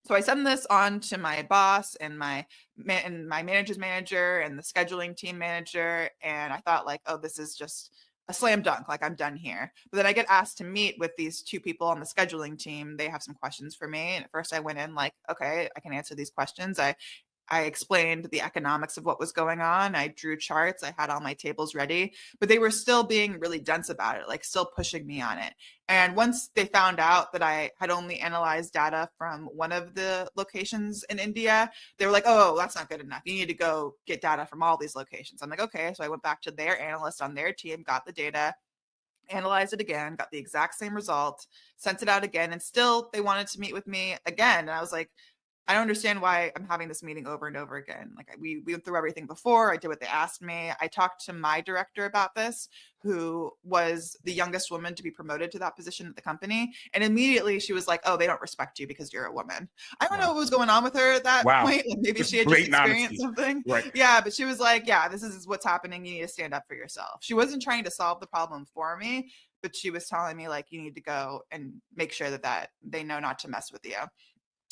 So I send this on to my boss and my manager's manager and the scheduling team manager. And I thought like, oh, this is just a slam dunk. Like, I'm done here. But then I get asked to meet with these two people on the scheduling team. They have some questions for me. And at first I went in like, okay, I can answer these questions. I explained the economics of what was going on. I drew charts. I had all my tables ready, but they were still being really dense about it, like still pushing me on it. And once they found out that I had only analyzed data from one of the locations in India, they were like, oh, that's not good enough. You need to go get data from all these locations. I'm like, okay. So I went back to their analyst on their team, got the data, analyzed it again, got the exact same result, sent it out again, and still they wanted to meet with me again. And I was like, I don't understand why I'm having this meeting over and over again. Like we went through everything before. I did what they asked me. I talked to my director about this, who was the youngest woman to be promoted to that position at the company. And immediately she was like, oh, they don't respect you because you're a woman. I don't know what was going on with her at that point. Like maybe she had just experienced something. Right. Yeah, but she was like, yeah, this is what's happening. You need to stand up for yourself. She wasn't trying to solve the problem for me, but she was telling me like, you need to go and make sure that they know not to mess with you.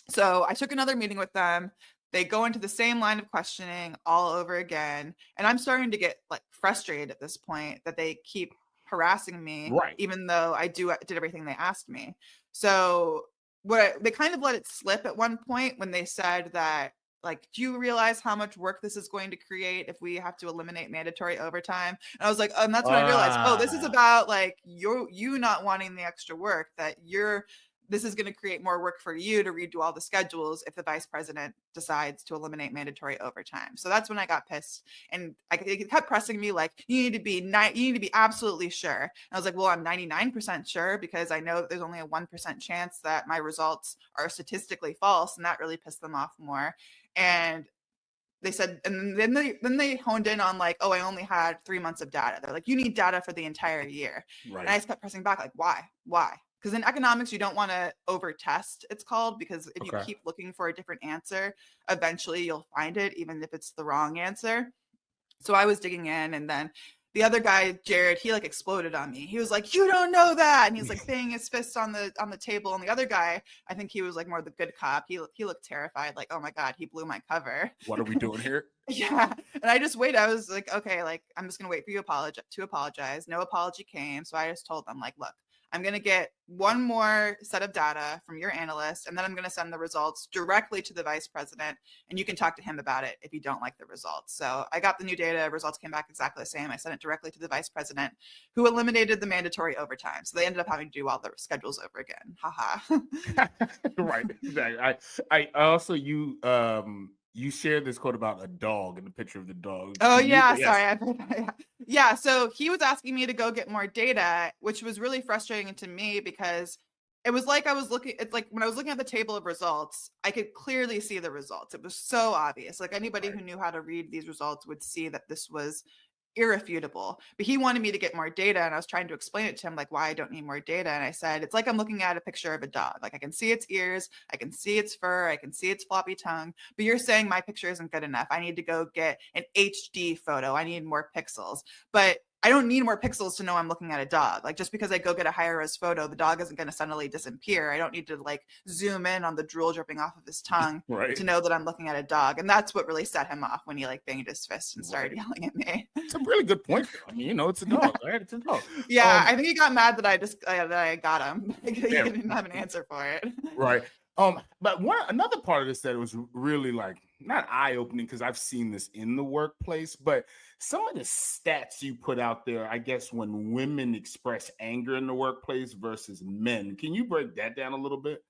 So I took another meeting with them. They go into the same line of questioning all over again. And I'm starting to get like frustrated at this point that they keep harassing me, even though I did everything they asked me. So they kind of let it slip at one point when they said that, like, do you realize how much work this is going to create if we have to eliminate mandatory overtime? And I was like, and that's when I realized, oh, this is about like you not wanting the extra work, that this is going to create more work for you to redo all the schedules if the vice president decides to eliminate mandatory overtime. So that's when I got pissed, and it kept pressing me like, you need to be absolutely sure. And I was like, well, I'm 99% sure because I know that there's only a 1% chance that my results are statistically false, and that really pissed them off more. And they said, and then they honed in on like, oh, I only had 3 months of data. They're like, you need data for the entire year. Right. And I just kept pressing back like, why? Because in economics, you don't want to over-test, it's called, because if you keep looking for a different answer, eventually you'll find it, even if it's the wrong answer. So I was digging in, and then the other guy, Jared, he like exploded on me. He was like, you don't know that. And he was like banging his fist on the table. And the other guy, I think he was like more the good cop. He looked terrified, like, oh my God, he blew my cover. What are we doing here? Yeah. And I just waited. I was like, okay, like, I'm just going to wait for you to apologize. No apology came. So I just told them like, look, I'm going to get one more set of data from your analyst, and then I'm going to send the results directly to the vice president, and you can talk to him about it if you don't like the results. So I got the new data, results came back exactly the same. I sent it directly to the vice president, who eliminated the mandatory overtime. So they ended up having to do all the schedules over again. Haha. Right. Exactly. I also you shared this quote about a dog and the picture of the dog. Oh yeah, Yes. sorry. Yeah, so he was asking me to go get more data, which was really frustrating to me because it was like it's like when I was looking at the table of results, I could clearly see the results. It was so obvious. Like anybody who knew how to read these results would see that this was irrefutable. But he wanted me to get more data, and I was trying to explain it to him like why I don't need more data. And I said, it's like I'm looking at a picture of a dog. Like I can see its ears, I can see its fur, I can see its floppy tongue, but you're saying my picture isn't good enough. I need to go get an HD photo. I need more pixels. But I don't need more pixels to know I'm looking at a dog. Like just because I go get a higher res photo, the dog isn't going to suddenly disappear. I don't need to like zoom in on the drool dripping off of his tongue to know that I'm looking at a dog. And that's what really set him off when he like banged his fist and started yelling at me. It's a really good point. I mean, it's a dog, right? It's a dog. Yeah, I think he got mad that I got him. He didn't have an answer for it. Right. But another part of this that was really like not eye-opening because I've seen this in the workplace, but some of the stats you put out there, I guess, when women express anger in the workplace versus men. Can you break that down a little bit?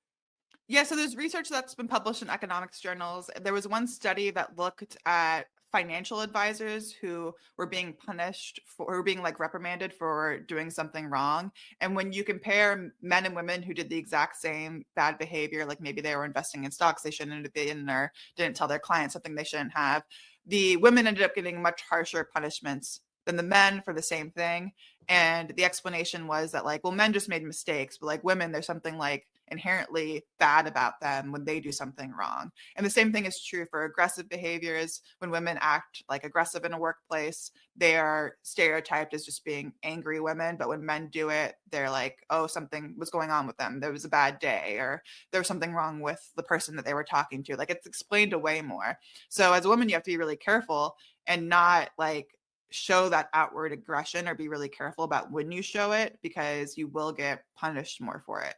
Yeah, so there's research that's been published in economics journals. There was one study that looked at financial advisors who were being punished or being like reprimanded for doing something wrong. And when you compare men and women who did the exact same bad behavior, like maybe they were investing in stocks they shouldn't have been or didn't tell their clients something they shouldn't have, the women ended up getting much harsher punishments than the men for the same thing. And the explanation was that like, well, men just made mistakes, but like women, there's something like inherently bad about them when they do something wrong. And the same thing is true for aggressive behaviors. When women act like aggressive in a workplace, they are stereotyped as just being angry women. But when men do it, they're like, oh, something was going on with them. There was a bad day, or there was something wrong with the person that they were talking to. Like it's explained away more. So as a woman, you have to be really careful and not like show that outward aggression, or be really careful about when you show it, because you will get punished more for it.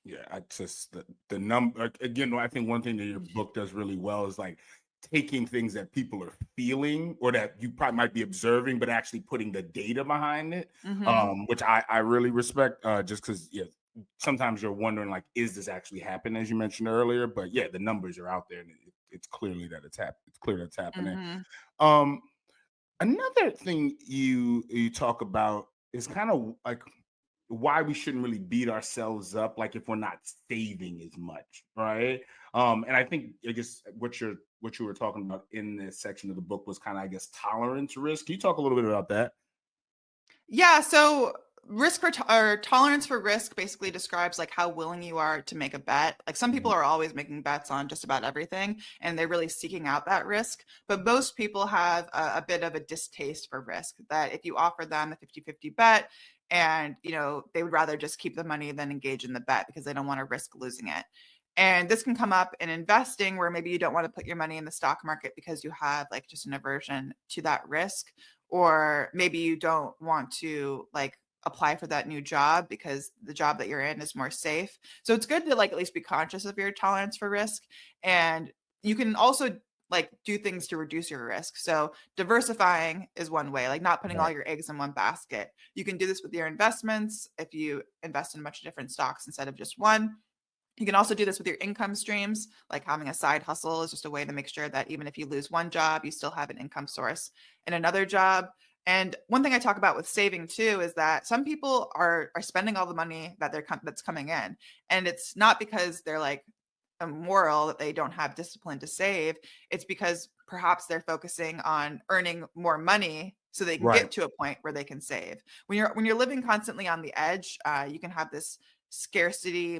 Yeah, I just the number again. I think one thing that your book does really well is like taking things that people are feeling or that you probably might be observing, but actually putting the data behind it, which I really respect. Just because sometimes you're wondering like, is this actually happening, as you mentioned earlier? But yeah, the numbers are out there, and it's clearly that it's happening. It's clear that it's happening. Another thing you talk about is kind of like why we shouldn't really beat ourselves up, like if we're not saving as much, right? And I think I guess what you were talking about in this section of the book was kind of, I guess, tolerance risk. Can you talk a little bit about that? Yeah, so risk or tolerance for risk basically describes like how willing you are to make a bet. Like some people are always making bets on just about everything, and they're really seeking out that risk. But most people have a bit of a distaste for risk, that if you offer them a 50-50 bet, and they would rather just keep the money than engage in the bet because they don't want to risk losing it. And this can come up in investing, where maybe you don't want to put your money in the stock market because you have like just an aversion to that risk, or maybe you don't want to like apply for that new job because the job that you're in is more safe. So it's good to like at least be conscious of your tolerance for risk. And you can also like do things to reduce your risk. So diversifying is one way, like not putting all your eggs in one basket. You can do this with your investments if you invest in a bunch of different stocks instead of just one. You can also do this with your income streams, like having a side hustle is just a way to make sure that even if you lose one job, you still have an income source in another job. And one thing I talk about with saving too is that some people are spending all the money that's coming in, and it's not because they're like immoral that they don't have discipline to save. It's because perhaps they're focusing on earning more money so they can get to a point where they can save. When you're living constantly on the edge, you can have this scarcity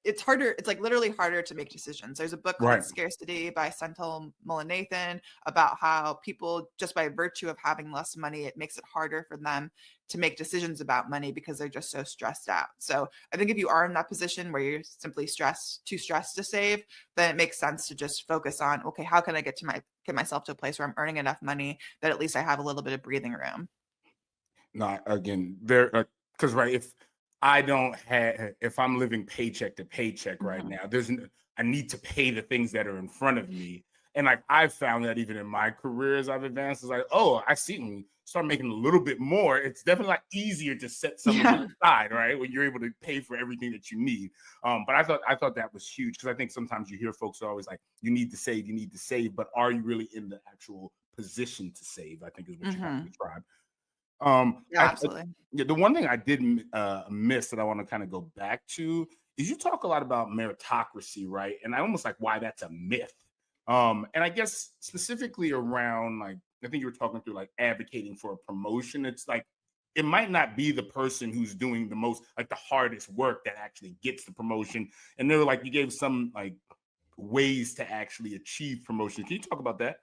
it's harder, it's like literally harder to make decisions. There's a book called Scarcity by Senthil Mullainathan about how people, just by virtue of having less money, it makes it harder for them to make decisions about money because they're just so stressed out. So I think if you are in that position where you're simply too stressed to save, then it makes sense to just focus on, okay, how can I get myself to a place where I'm earning enough money that at least I have a little bit of breathing room. No, again, very Because right, if I'm living paycheck to paycheck right now, I need to pay the things that are in front of me. And like I've found that even in my career as I've advanced, it's like, oh, I see when you start making a little bit more, it's definitely like easier to set some of it aside, right? When you're able to pay for everything that you need. But I thought that was huge, because I think sometimes you hear folks are always like, you need to save, but are you really in the actual position to save? I think is what you kind of described. Yeah, absolutely. The one thing I did miss that I want to kind of go back to is you talk a lot about meritocracy, right? And I almost like why that's a myth. And I guess specifically around, like, I think you were talking through like advocating for a promotion. It's like it might not be the person who's doing the most, like the hardest work, that actually gets the promotion. And they were like, you gave some like ways to actually achieve promotion. Can you talk about that?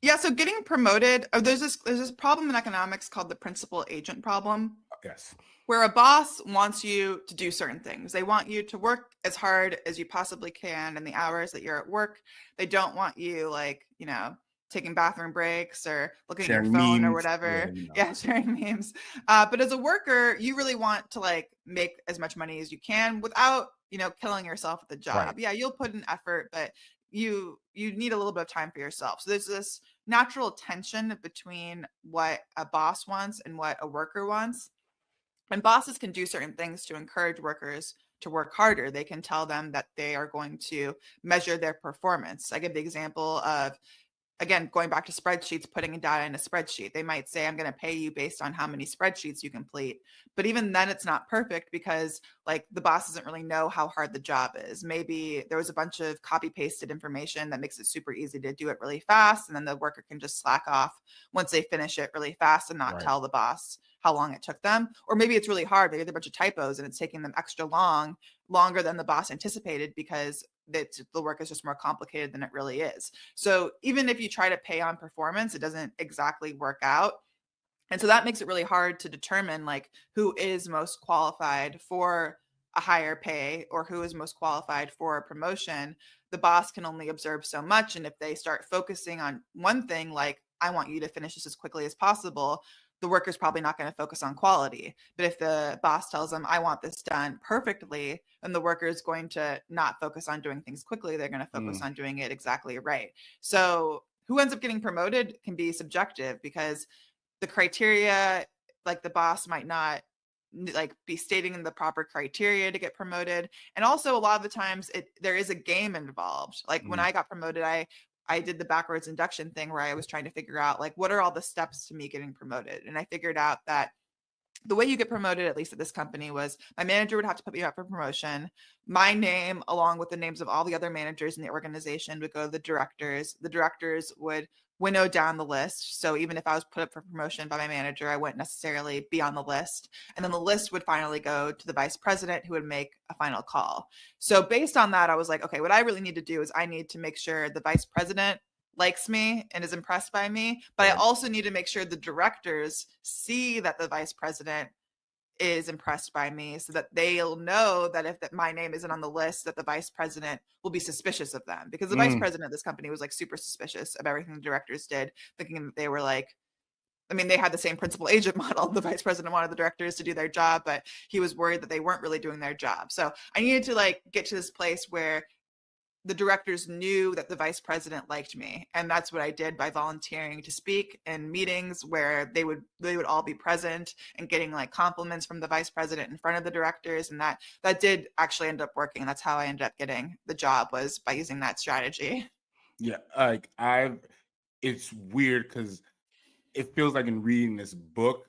Yeah, so getting promoted, there's this problem in economics called the principal agent problem. Yes. Where a boss wants you to do certain things. They want you to work as hard as you possibly can in the hours that you're at work. They don't want you, like, taking bathroom breaks or looking sharing at your phone memes, or whatever. Yeah, sharing memes. But as a worker, you really want to like make as much money as you can without, killing yourself at the job. Right. Yeah, you'll put in effort, but you need a little bit of time for yourself. So there's this natural tension between what a boss wants and what a worker wants. And bosses can do certain things to encourage workers to work harder. They can tell them that they are going to measure their performance. I give the example of, again, going back to spreadsheets, putting data in a spreadsheet. They might say, I'm going to pay you based on how many spreadsheets you complete. But even then, it's not perfect, because like the boss doesn't really know how hard the job is. Maybe there was a bunch of copy pasted information that makes it super easy to do it really fast. And then the worker can just slack off once they finish it really fast and not tell the boss how long it took them. Or maybe it's really hard. Maybe there are a bunch of typos and it's taking them extra longer than the boss anticipated, because the work is just more complicated than it really is. So even if you try to pay on performance, it doesn't exactly work out. And so that makes it really hard to determine like who is most qualified for a higher pay or who is most qualified for a promotion. The boss can only observe so much. And if they start focusing on one thing, like, I want you to finish this as quickly as possible, the worker's probably not going to focus on quality. But if the boss tells them, I want this done perfectly, then the worker is going to not focus on doing things quickly. They're going to focus on doing it exactly right. So who ends up getting promoted can be subjective, because the criteria, like the boss might not like be stating the proper criteria to get promoted. And also a lot of the times there is a game involved. Like when I got promoted, I did the backwards induction thing where I was trying to figure out like, what are all the steps to me getting promoted? And I figured out that the way you get promoted, at least at this company, was my manager would have to put me up for promotion. My name, along with the names of all the other managers in the organization, would go to the directors. The directors would winnow down the list. So even if I was put up for promotion by my manager, I wouldn't necessarily be on the list. And then the list would finally go to the vice president, who would make a final call. So based on that, I was like, okay, what I really need to do is I need to make sure the vice president likes me and is impressed by me, but I also need to make sure the directors see that the vice president is impressed by me, so that they'll know that if my name isn't on the list, that the vice president will be suspicious of them, because the vice president of this company was like super suspicious of everything the directors did, thinking that they were like, I mean, they had the same principal agent model. The vice president wanted the directors to do their job, but he was worried that they weren't really doing their job. So I needed to like get to this place where the directors knew that the vice president liked me. And that's what I did by volunteering to speak in meetings where they would all be present and getting like compliments from the vice president in front of the directors. And that did actually end up working. That's how I ended up getting the job, was by using that strategy. Yeah. Like it's weird because it feels like in reading this book,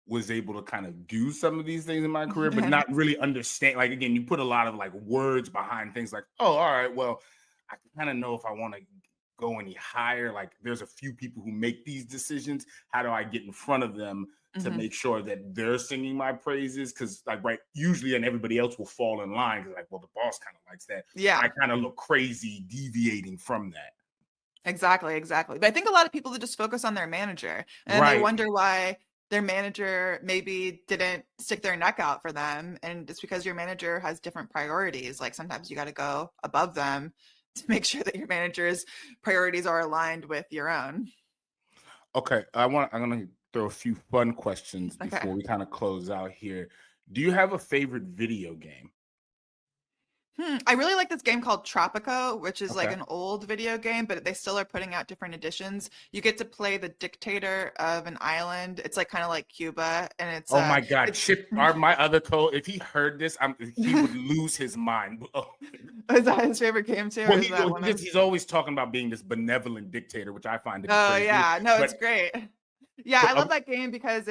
was able to kind of do some of these things in my career, but not really understand. Like, again, you put a lot of like words behind things like, oh, all right, well, I kind of know if I want to go any higher. Like, there's a few people who make these decisions. How do I get in front of them to make sure that they're singing my praises? Because like, right, usually, and everybody else will fall in line because like, well, the boss kind of likes that. Yeah. I kind of look crazy deviating from that. Exactly. But I think a lot of people just focus on their manager, and they wonder why their manager maybe didn't stick their neck out for them. And it's because your manager has different priorities. Like sometimes you got to go above them to make sure that your manager's priorities are aligned with your own. Okay, I'm gonna throw a few fun questions Okay. before we kind of close out here. Do you have a favorite video game? I really like this game called Tropico, which is like Okay. an old video game, but they still are putting out different editions. You get to play the dictator of an island. It's like kind of like Cuba, and Oh my God, it's Chip, my other if he heard this, he would lose his mind. Oh. Is that his favorite game too? Or Well, is that one of... he's always talking about being this benevolent dictator, which I find to be Oh crazy. yeah, no, it's But great. Yeah, but I love that game because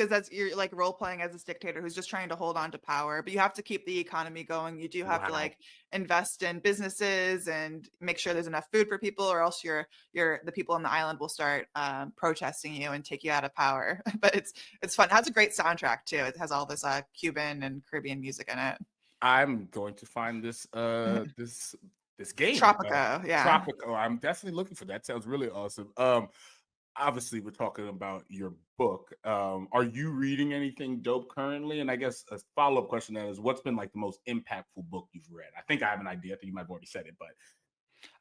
that's you're like role playing as this dictator who's just trying to hold on to power, but you have to keep the economy going. You do have to wow. like invest in businesses and make sure there's enough food for people, or else the people on the island will start protesting you and take you out of power. But it's fun. It has a great soundtrack too. It has all this Cuban and Caribbean music in it. I'm going to find this this game. Tropico, yeah. Tropico. I'm definitely looking for that. Sounds really awesome. Obviously we're talking about your book. Are you reading anything dope currently? And I guess a follow-up question to that is, what's been like the most impactful book you've read? I think I have an idea. I think you might have already said it, but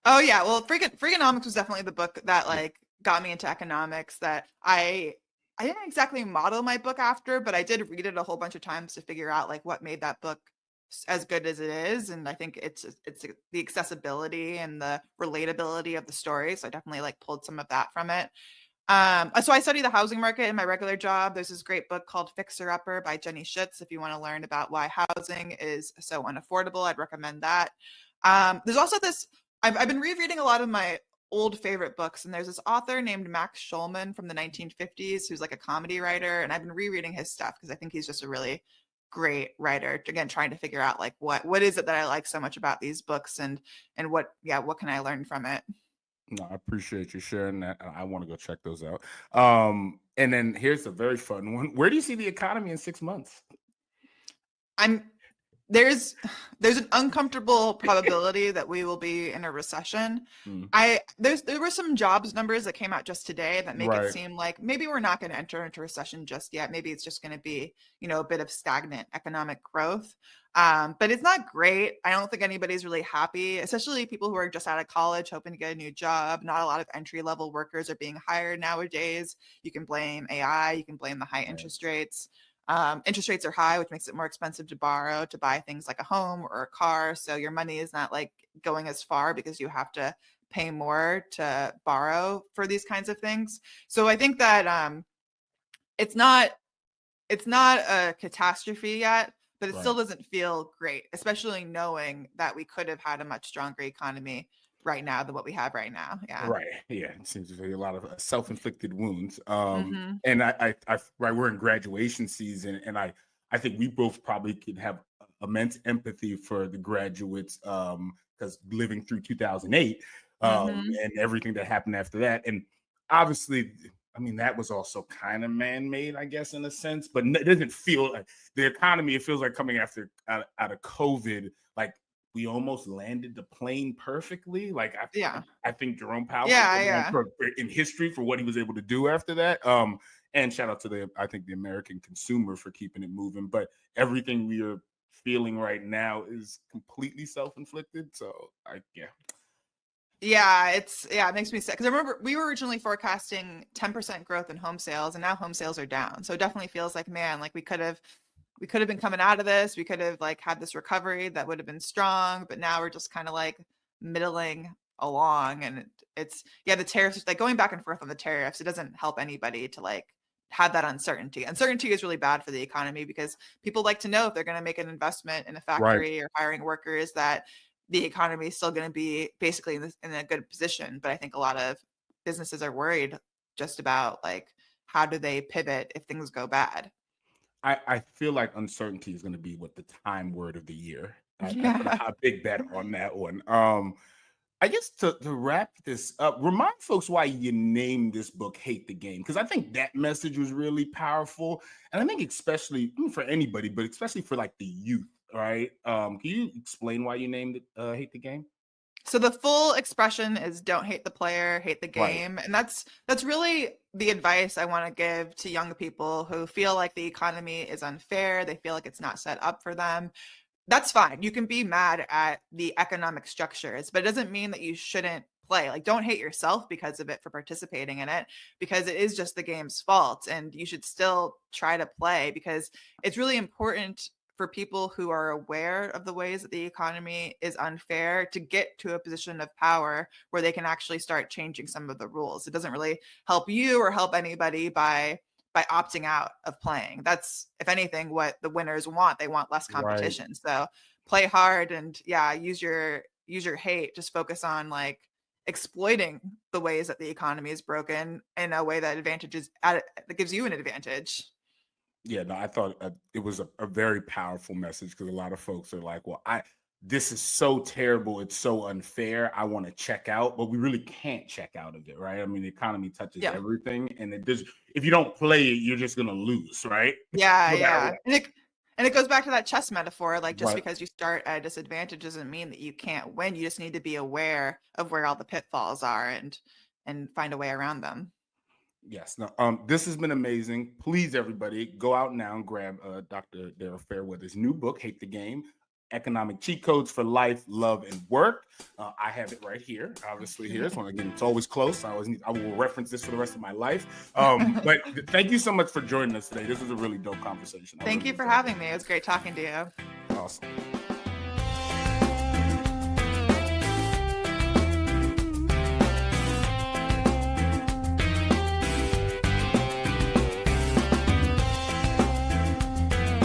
Oh yeah, well, Freakonomics was definitely the book that like got me into economics. That I didn't exactly model my book after, but I did read it a whole bunch of times to figure out like what made that book as good as it is. And I think it's the accessibility and the relatability of the story. So I definitely like pulled some of that from it. So I study the housing market in my regular job. There's this great book called Fixer Upper by Jenny Schutz. If you want to learn about why housing is so unaffordable, I'd recommend that. There's also this, I've been rereading a lot of my old favorite books, and there's this author named Max Schulman from the 1950s who's like a comedy writer, and I've been rereading his stuff because I think he's just a really great writer. Again, trying to figure out like what is it that I like so much about these books, and what can I learn from it. no, I appreciate you sharing that. I want to go check those out. And then here's a very fun one. Where do you see the economy in 6 months? There's an uncomfortable probability that we will be in a recession. There were some jobs numbers that came out just today that make it seem like maybe we're not going to enter into recession just yet. Maybe it's just going to be, a bit of stagnant economic growth. But it's not great. I don't think anybody's really happy, especially people who are just out of college hoping to get a new job. Not a lot of entry-level workers are being hired nowadays. You can blame AI, you can blame the high interest rates. Interest rates are high, which makes it more expensive to borrow to buy things like a home or a car. So your money is not like going as far because you have to pay more to borrow for these kinds of things. So I think that it's not a catastrophe yet, but it still doesn't feel great, especially knowing that we could have had a much stronger economy right now than what we have right now. Yeah. Right. Yeah. It seems to be a lot of self-inflicted wounds. And I we're in graduation season, and I think we both probably could have immense empathy for the graduates, because living through 2008, and everything that happened after that. And obviously, I mean, that was also kind of man-made, I guess, in a sense, but it doesn't feel like the economy. It feels like coming out of COVID, like we almost landed the plane perfectly. Like I think Jerome Powell in history for what he was able to do after that. And shout out to the American consumer for keeping it moving. But everything we are feeling right now is completely self-inflicted. So it makes me sad because I remember we were originally forecasting 10% growth in home sales, and now home sales are down. So it definitely feels like, man, like we could have been coming out of this. We could have like had this recovery that would have been strong, but now we're just kind of like middling along. And it's the tariffs, like going back and forth on the tariffs, it doesn't help anybody to like have that uncertainty. Uncertainty is really bad for the economy because people like to know if they're going to make an investment in a factory or hiring workers that the economy is still going to be basically in a good position. But I think a lot of businesses are worried just about like, how do they pivot if things go bad? I feel like uncertainty is going to be the time word of the year. I put a big bet on that one. I guess to wrap this up, remind folks why you named this book Hate the Game, because I think that message was really powerful. And I think especially for anybody, but especially for like the youth, right? Can you explain why you named it Hate the Game? So the full expression is don't hate the player, hate the game. And that's really the advice I want to give to young people who feel like the economy is unfair. They feel like it's not set up for them. That's fine. You can be mad at the economic structures, but it doesn't mean that you shouldn't play. Like, don't hate yourself because of it for participating in it, because it is just the game's fault, and you should still try to play, because it's really important for people who are aware of the ways that the economy is unfair to get to a position of power where they can actually start changing some of the rules. It doesn't really help you or help anybody by opting out of playing. That's, if anything, what the winners want. They want less competition. Right. So play hard, and use your hate. Just focus on like exploiting the ways that the economy is broken in a way that that gives you an advantage. Yeah, no, I thought it was a very powerful message, because a lot of folks are like, well, this is so terrible, it's so unfair, I want to check out, but we really can't check out of it, right? I mean, the economy touches everything, and if you don't play it, you're just gonna lose, right? Yeah. And it goes back to that chess metaphor. Like, just because you start at a disadvantage doesn't mean that you can't win. You just need to be aware of where all the pitfalls are and find a way around them. Yes. No, this has been amazing. Please, everybody, go out now and grab Dr. Daryl Fairweather's new book, Hate the Game: Economic Cheat Codes for Life, Love, and Work. I have it right here, obviously here. So again, it's always close. I will reference this for the rest of my life. But thank you so much for joining us today. This was a really dope conversation. Thank you for having me. It was great talking to you. Awesome.